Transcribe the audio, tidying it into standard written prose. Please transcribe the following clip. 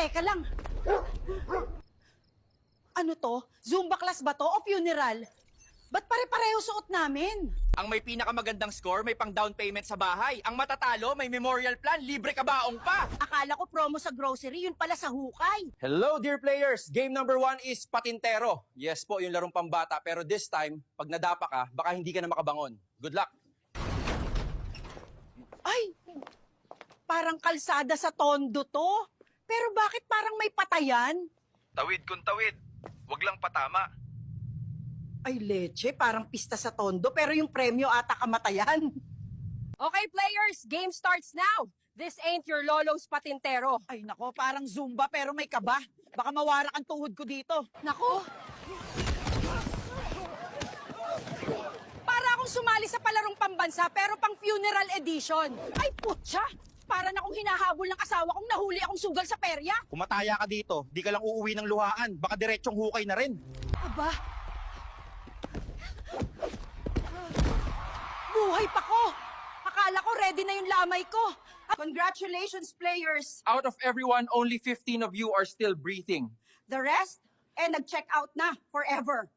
Teka lang. Ano to? Zumba class ba to o funeral? Ba't pare-pareho suot namin? Ang may pinakamagandang score, may pang down payment sa bahay. Ang matatalo, may memorial plan, libre kabaong pa. Akala ko promo sa grocery, yun pala sa hukay. Hello, dear players! Game number 1 is patintero. Yes po, yung larong pambata. Pero this time, pag nadapa ka, baka hindi ka na makabangon. Good luck! Ay, parang kalsada sa Tondo to. Pero bakit parang may patayan? Tawid kung tawid. Huwag lang patama. Ay, leche, parang pista sa Tondo, pero yung premyo ata kamatayan. Okay, players, game starts now. This ain't your lolo's patintero. Ay, nako, parang Zumba pero may kaba. Baka mawarak ang tuhod ko dito. Naku! Para akong sumali sa palarong pambansa pero pang funeral edition. Ay, putya! Para na akong hinahabol ng asawa kong nahuli akong sugal sa perya. Kumataya ka dito, di ka lang uuwi ng luhaan. Baka diretsong hukay na rin. Aba! Buhay pa ko! Akala ko ready na yung lamay ko. Congratulations, players! Out of everyone, only 15 of you are still breathing. The rest, nag-check out na forever.